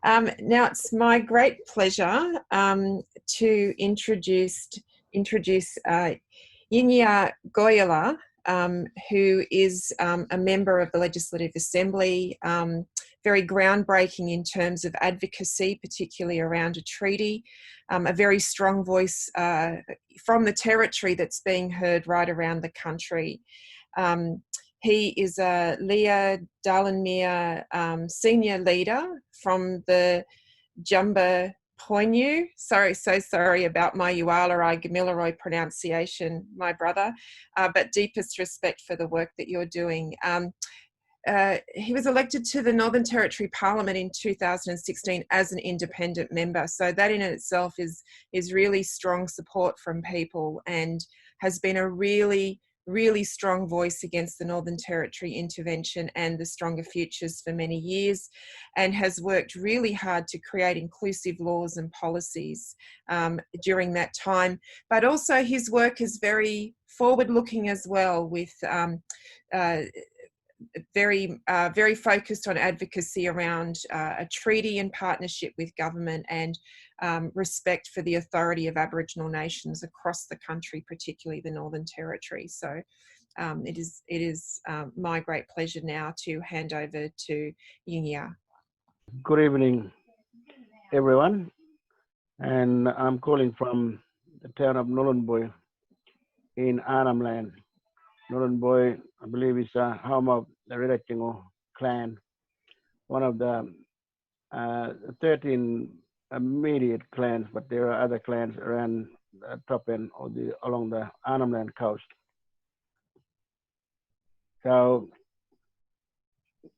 Now it's my great pleasure to introduce Yingiya Guyula, who is a member of the Legislative Assembly, very groundbreaking in terms of advocacy, particularly around a treaty, a very strong voice from the territory that's being heard right around the country. He is a Liya Dhalinymirr senior leader from the Djambarrpuyngu. So sorry about my Yuwalarai Gamilaroi pronunciation, my brother, but deepest respect for the work that you're doing. He was elected to the Northern Territory Parliament in 2016 as an independent member. So that in itself is really strong support from people and has been a really strong voice against the Northern Territory intervention and the Stronger Futures for many years, and has worked really hard to create inclusive laws and policies during that time. But also his work is very forward-looking as well, with very focused on advocacy around a treaty in partnership with government and respect for the authority of Aboriginal nations across the country, particularly the Northern Territory. So it is my great pleasure now to hand over to Yingiya. Good evening, everyone. And I'm calling from the town of Nhulunbuy in Arnhem Land. Nhulunbuy, I believe, is home of the Rirratjingu clan, one of the 13 immediate clans, but there are other clans around the top end or along the Arnhem Land coast. So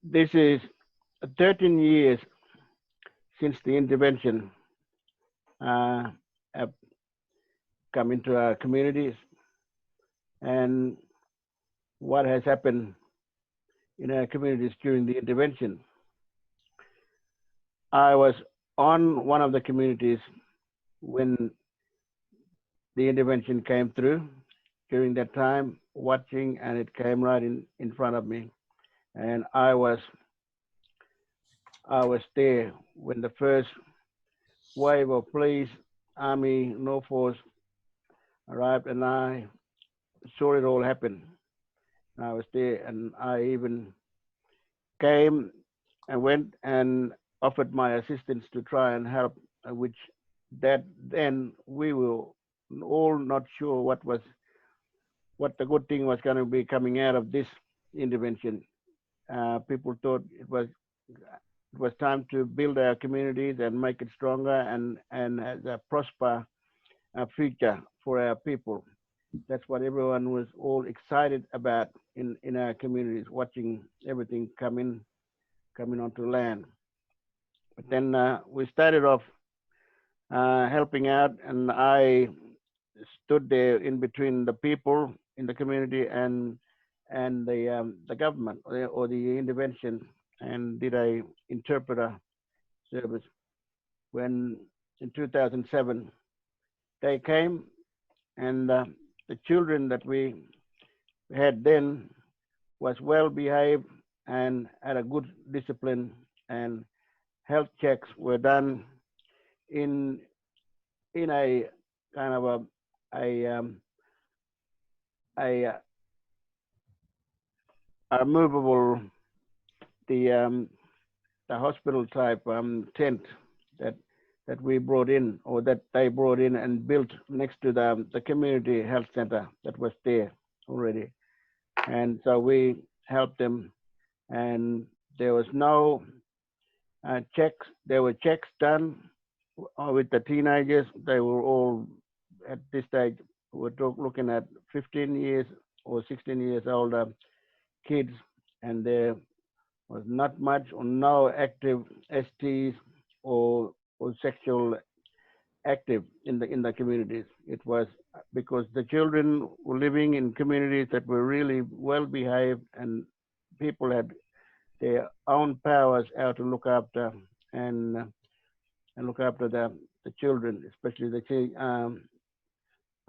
this is 13 years since the intervention have come into our communities, and what has happened in our communities during the intervention. I was on one of the communities when the intervention came through during that time, watching, and it came right in front of me. And I was there when the first wave of police, army, no force arrived, and I saw it all happen. I was there, and I even came and went and offered my assistance to try and help, which then we were all not sure what the good thing was going to be coming out of this intervention. People thought it was time to build our communities and make it stronger and as a prosper future for our people. That's what everyone was all excited about in our communities, watching everything coming onto land. But then we started off helping out, and I stood there in between the people in the community and the government or the intervention, and did a interpreter service. When in 2007 they came, and the children that we had then was well behaved and had a good discipline, and health checks were done in a kind of a movable, the hospital type tent that we brought in, or that they brought in and built next to the community health center that was there already. And so we helped them, and there was no checks. There were checks done with the teenagers. They were all at this stage, we're looking at 15 years or 16 years older kids, and there was not much or no active STs or sexual active in the communities. It was because the children were living in communities that were really well behaved, and people had their own powers how to look after and look after the children, especially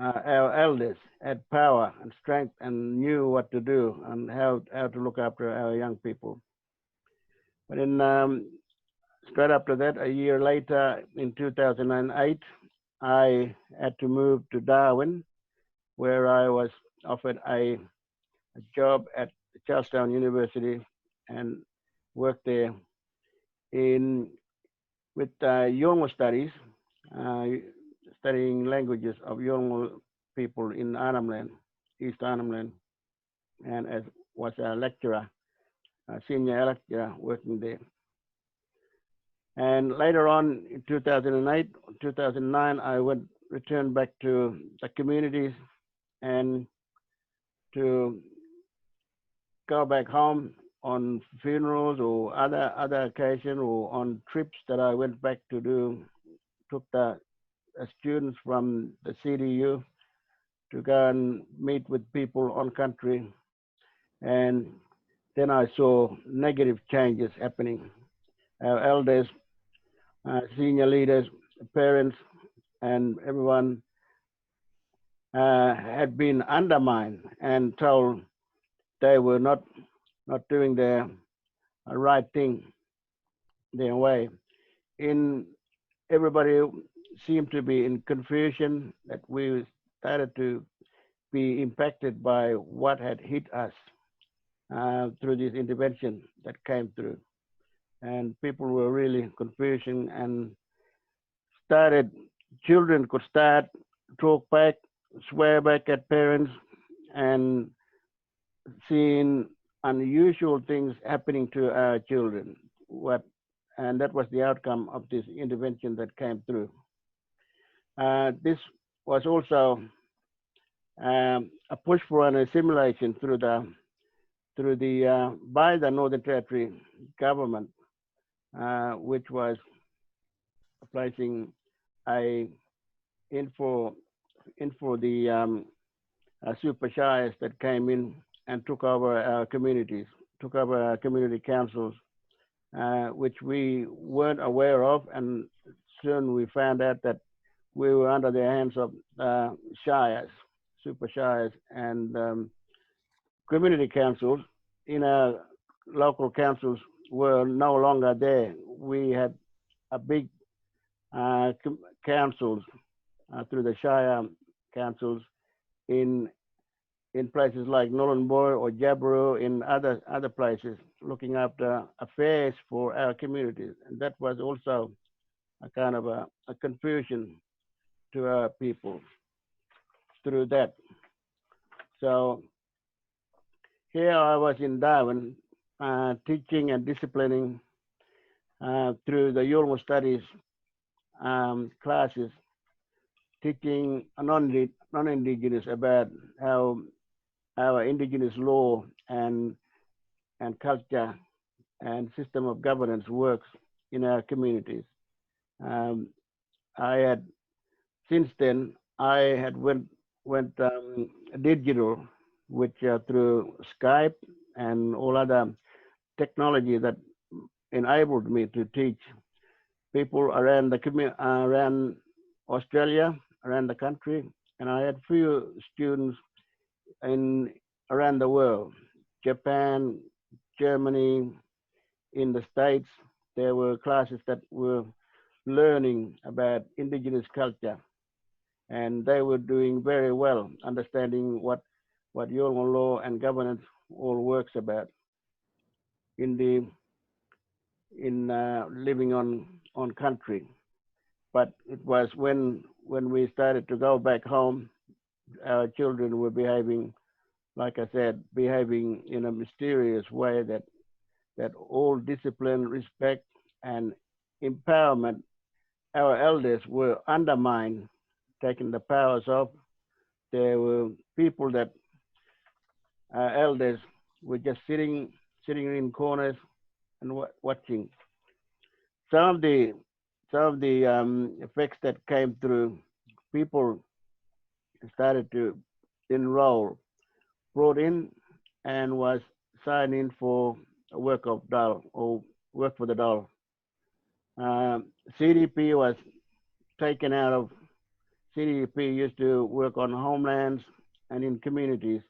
our elders had power and strength and knew what to do and how to look after our young people. But in straight after that, a year later, in 2008, I had to move to Darwin, where I was offered a job at Charlestown University and worked there in with Yolngu studies, uh, studying languages of Yolngu people in Arnhem Land, East Arnhem Land, and as was a lecturer, a senior lecturer working there. And later on in 2008, 2009, I returned back to the communities and to go back home on funerals or other occasions or on trips that I went back to do. Took the students from the CDU to go and meet with people on country, and then I saw negative changes happening. Our elders, senior leaders, parents, and everyone had been undermined and told they were not doing the right thing their way. Everybody seemed to be in confusion that we started to be impacted by what had hit us through this intervention that came through. And people were really confusing and children could start talk back, swear back at parents, and seeing unusual things happening to our children. And that was the outcome of this intervention that came through. This was also a push for an assimilation by the Northern Territory government, which was placing in for the super shires that came in and took over our communities, took over our community councils, which we weren't aware of, and soon we found out that we were under the hands of shires, super shires, and community councils in our local councils were no longer there. We had a big councils through the shire councils in places like Nhulunbuy or Djambarrpuyngu, in other places, looking after affairs for our communities. And that was also a kind of a confusion to our people through that. So here I was in Darwin, teaching and disciplining through the Yolngu studies classes, teaching non-Indigenous about how our Indigenous law and culture and system of governance works in our communities. Since then, I had went digital, which through Skype and all other technology that enabled me to teach people around around Australia, around the country, and I had few students around the world, Japan, Germany, in the States. There were classes that were learning about Indigenous culture, and they were doing very well, understanding what Yolngu law and governance all works about in living on country. But it was when we started to go back home, our children were behaving, like I said, behaving in a mysterious way that all discipline, respect, and empowerment, our elders were undermined, taking the powers off. There were people that our elders were just sitting in corners and watching. Some of the effects that came through, people started to enroll, brought in, and was signed in for work of DAL or work for the DAL. CDP was taken out of. CDP used to work on homelands and in communities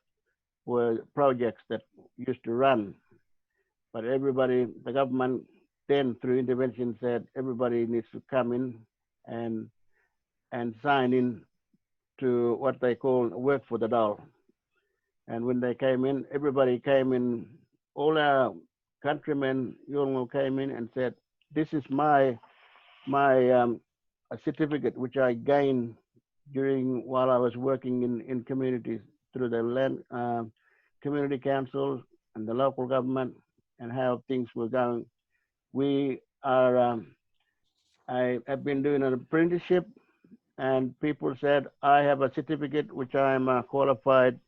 were projects that used to run, but the government then through intervention said everybody needs to come in and sign in to what they call work for the dollar. And when they came in, everybody came in, all our countrymen, Yolngu came in and said, this is my a certificate which I gained while I was working in communities through the land community councils and the local government and how things were going. We are, I have been doing an apprenticeship, and people said, I have a certificate which I am a qualified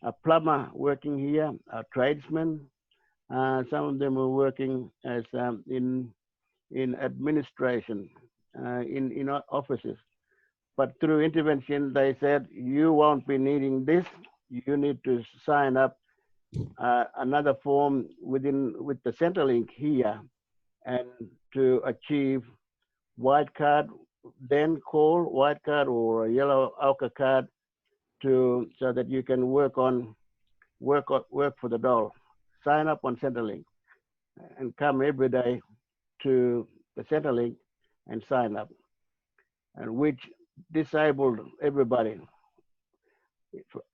a plumber working here, a tradesman. Some of them were working as in administration, in offices. But through intervention, they said, you won't be needing this. You need to sign up another form with the Centrelink here, and to achieve white card, then call white card or a yellow ochre card, so that you can work for the dollar. Sign up on Centrelink and come every day to the Centrelink and sign up, and which disabled everybody.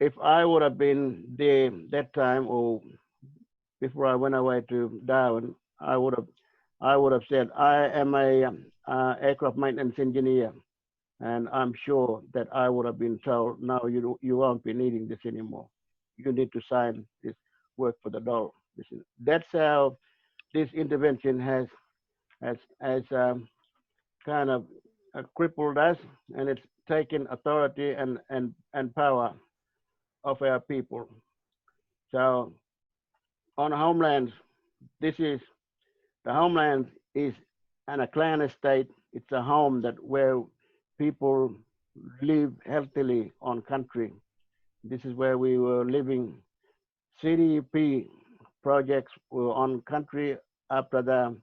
If I would have been there that time, or before I went away to Darwin, I would have said, I am a aircraft maintenance engineer, and I'm sure that I would have been told, no, you won't be needing this anymore. You need to sign this work for the dollar. That's how this intervention has kind of crippled us, and it's taken authority and power of our people. So on homelands, the homeland is a clan estate. It's a home where people live healthily on country. This is where we were living. CDP projects were on country after the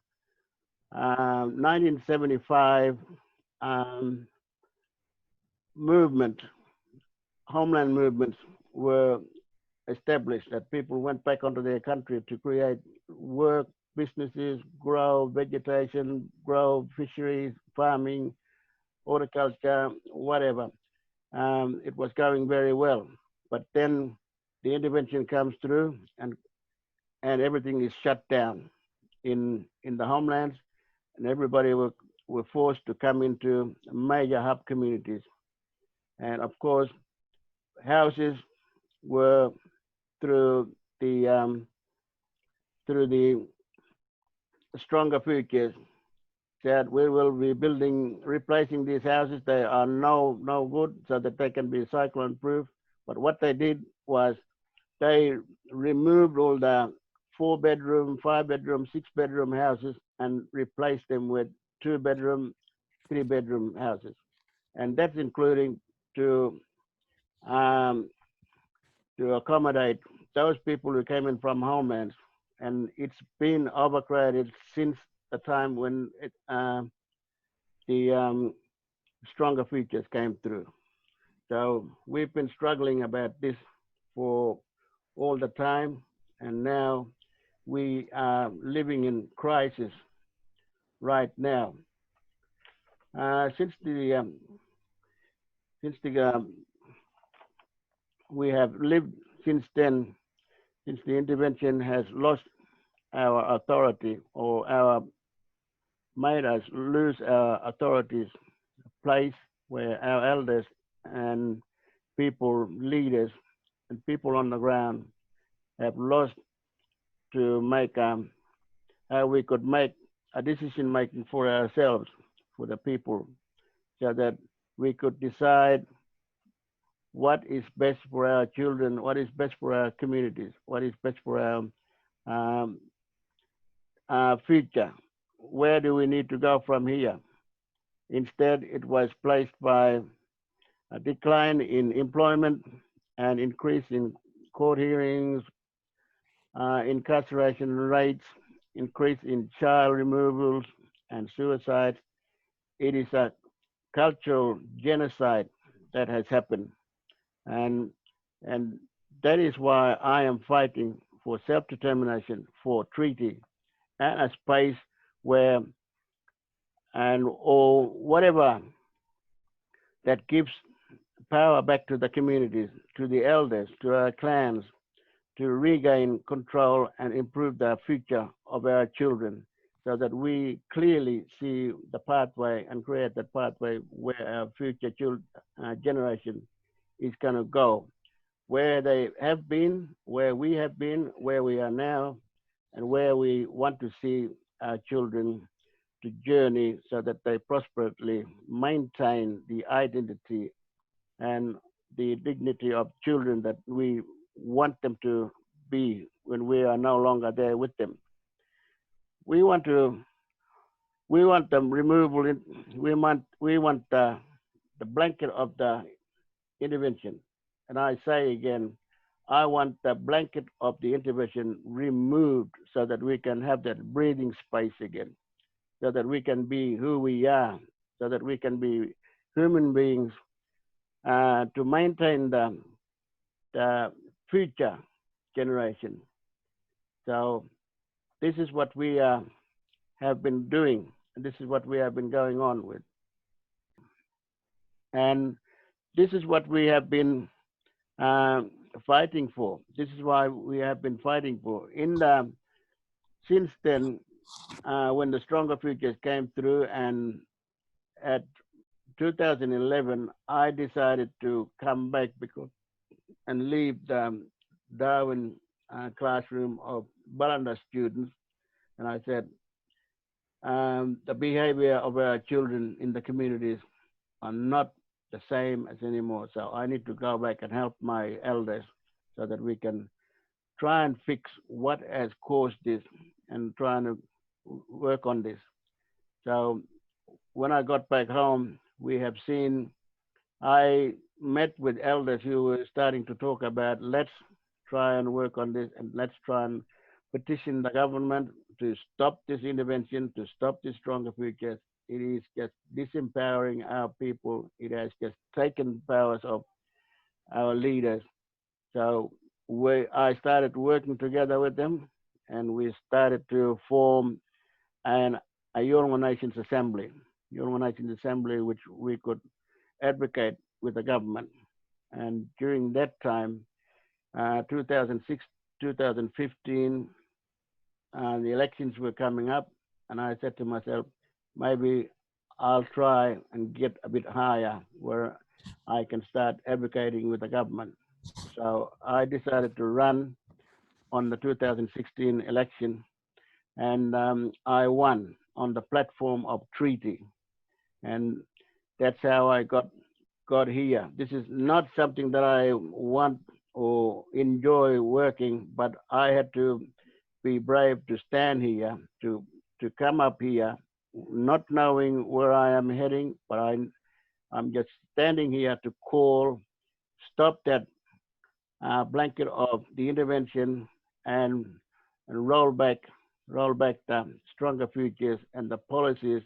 1975 homeland movements were established, that people went back onto their country to create work, businesses, grow vegetation, grow fisheries, farming, horticulture, whatever. It was going very well. But then the intervention comes through, and everything is shut down in the homelands, and everybody were forced to come into major hub communities. And of course, houses were through the stronger futures that we will be replacing these houses. They are no good, so that they can be cyclone proof. But what they did was they removed all the 4-bedroom, 5-bedroom, 6-bedroom houses and replaced them with 2-bedroom, 3-bedroom houses. And that's including to accommodate those people who came in from homelands. And it's been overcrowded since the time when the stronger features came through. So we've been struggling about this for all the time, and now we are living in crisis right now. We have lived since then, since the intervention has lost our authority, or made us lose our authorities, place where our elders and leaders and people on the ground have lost to make how we could make a decision making for ourselves, for the people, so that we could decide what is best for our children, what is best for our communities, what is best for our future. Where do we need to go from here? Instead, it was placed by a decline in employment and increase in court hearings, incarceration rates, increase in child removals and suicides. It is a cultural genocide that has happened. And that is why I am fighting for self-determination, for treaty, and a space where and or whatever that gives power back to the communities, to the elders, to our clans, to regain control and improve the future of our children so that we clearly see the pathway and create that pathway where our future generation is going to go, where they have been, where we have been, where we are now, and where we want to see our children to journey so that they prosperously maintain the identity and the dignity of children that we want them to be when we are no longer there with them. We want them removal. We want the blanket of the intervention. And I say again, I want the blanket of the intervention removed so that we can have that breathing space again, so that we can be who we are, so that we can be human beings to maintain the future generation. So this is what we have been doing, and this is what we have been going on with. And this is what we have been fighting for. This is why we have been fighting for. Since then, when the Stronger Futures came through, and at 2011, I decided to come back and leave the Darwin classroom of Balanda students. And I said, the behavior of our children in the communities are not the same as anymore. So I need to go back and help my elders so that we can try and fix what has caused this and trying to work on this. So when I got back home, I met with elders who were starting to talk about, let's try and work on this, and let's try and petition the government to stop this intervention, to stop this Stronger Futures. It is just disempowering our people. It has just taken powers of our leaders. So I started working together with them, and we started to form a Yolngu Nations Assembly, which we could advocate with the government. And during that time, 2006, 2015, the elections were coming up, and I said to myself, maybe I'll try and get a bit higher where I can start advocating with the government. So I decided to run on the 2016 election, and I won on the platform of treaty. And that's how I got here. This is not something that I want or enjoy working, but I had to be brave to stand here, to come up here, not knowing where I am heading, but I'm just standing here to stop that blanket of the intervention and roll back the Stronger Futures and the policies,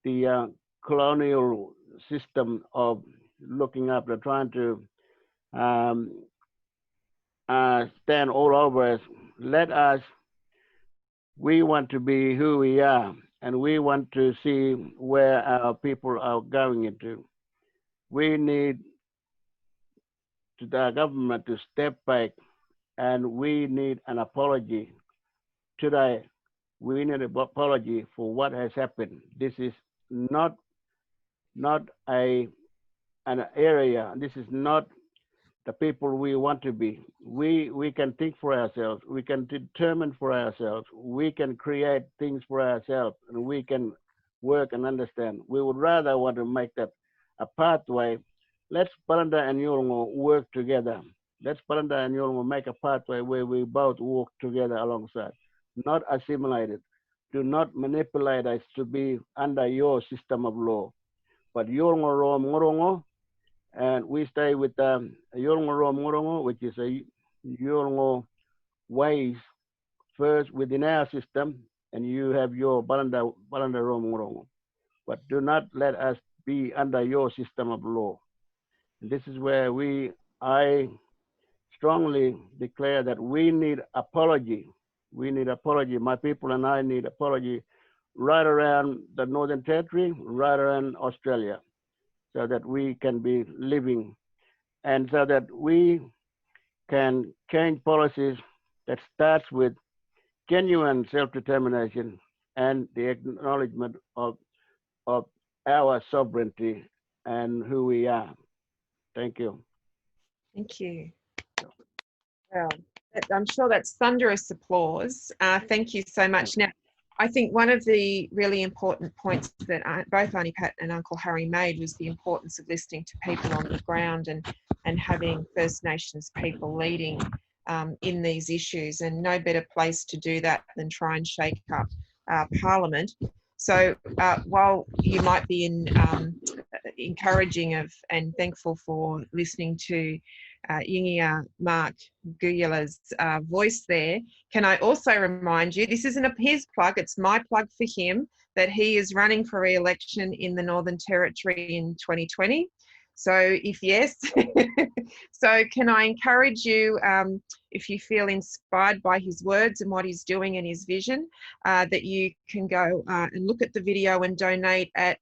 the colonial system of looking up, they're trying to stand all over us. We want to be who we are, and we want to see where our people are going into. We need the government to step back, and we need an apology. Today, we need an apology for what has happened. This is not an area, this is not the people we want to be. We can think for ourselves, we can determine for ourselves, we can create things for ourselves, and we can work and understand. We would rather want to make that a pathway. Let's Balanda and Yolngu work together. Let's Balanda and Yolngu make a pathway where we both walk together alongside, not assimilated. Do not manipulate us to be under your system of law. But Yolngu Ro Morongo, and we stay with Yolngu Ro Morongo, which is a Yolngu ways first within our system, and you have your Balanda Ro Morongo. But do not let us be under your system of law. And this is where I strongly declare that we need apology. We need apology. My people and I need apology right around the Northern Territory, right around Australia, so that we can be living and so that we can change policies that starts with genuine self-determination and the acknowledgement of our sovereignty and who we are. Thank you. Thank you. Well, I'm sure that's thunderous applause. Thank you so much. Now, I think one of the really important points that both Auntie Pat and Uncle Harry made was the importance of listening to people on the ground and having First Nations people leading in these issues, and no better place to do that than try and shake up Parliament. So while you might be encouraging of and thankful for listening to Yingiya Mark Guyula's voice there, can I also remind you, this isn't his plug, it's my plug for him, that he is running for re-election in the Northern Territory in 2020. So if yes, so can I encourage you, if you feel inspired by his words and what he's doing and his vision, that you can go and look at the video and donate at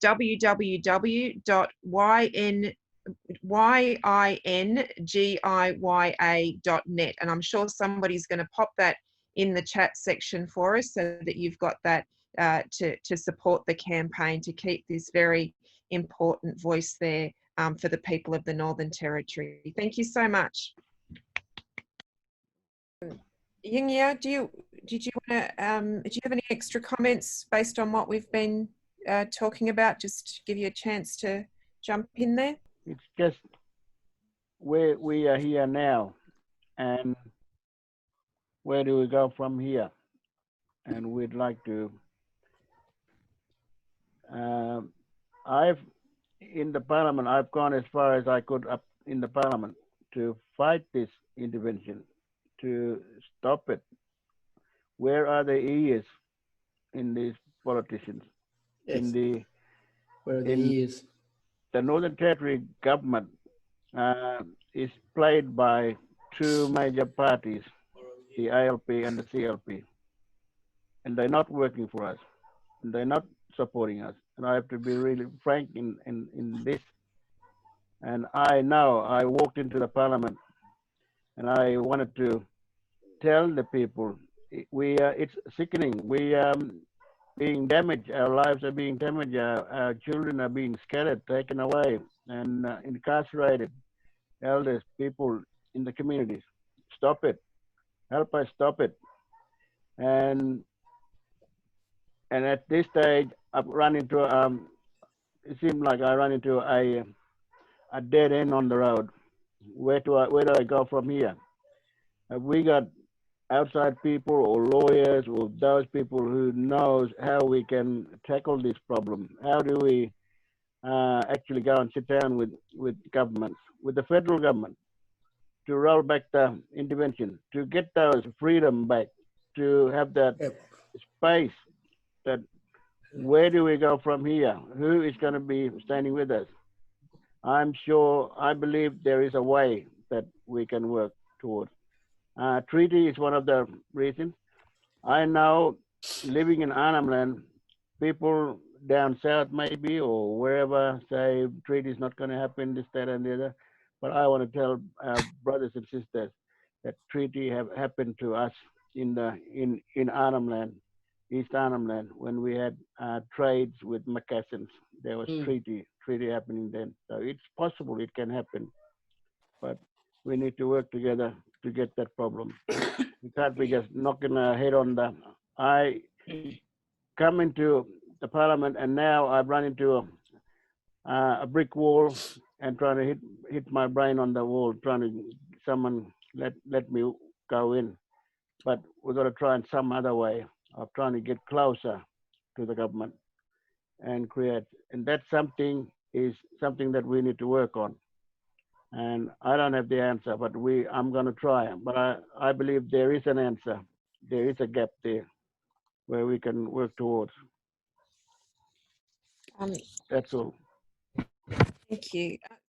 www.yingiya.net, and I'm sure somebody's going to pop that in the chat section for us so that you've got that to support the campaign to keep this very important voice there for the people of the Northern Territory. Thank you so much. Yingiya, do you have any extra comments based on what we've been talking about, just to give you a chance to jump in there? It's just where we are here now, and where do we go from here? And we'd like to, in the Parliament, I've gone as far as I could up in the Parliament to fight this intervention, to stop it. Where are the ears in these politicians? Yes. Where are the ears? The Northern Territory government is played by two major parties, the ALP and the CLP. And they're not working for us. And they're not supporting us. And I have to be really frank in this. And I know I walked into the Parliament and I wanted to tell the people, it's sickening. We are being damaged. Our lives are being damaged. Our children are being scattered, taken away, and incarcerated. Elders, people in the communities. Stop it. Help us stop it. And at this stage, I've run into it seemed like I run into a dead end on the road. Where do I go from here? Have we got outside people or lawyers or those people who knows how we can tackle this problem? How do we actually go and sit down with governments, with the federal government, to roll back the intervention, to get those freedom back, to have that space? That where do we go from here? Who is going to be standing with us? I believe there is a way that we can work towards. Treaty is one of the reasons. I know living in Arnhem Land, people down south maybe or wherever say treaty is not going to happen, this, that, and the other. But I want to tell our brothers and sisters that treaty have happened to us in Arnhem Land, East Arnhem Land, when we had trades with Macassans. There was treaty happening then. So it's possible it can happen, but we need to work together to get that problem. We can't be just knocking our head on the. I come into the Parliament and now I've run into a brick wall and trying to hit my brain on the wall, trying to someone let me go in. But we've got to try in some other way of trying to get closer to the government and create, and that's something that we need to work on. And I don't have the answer, but I'm going to try. But I believe there is an answer. There is a gap there where we can work towards. That's all. Thank you.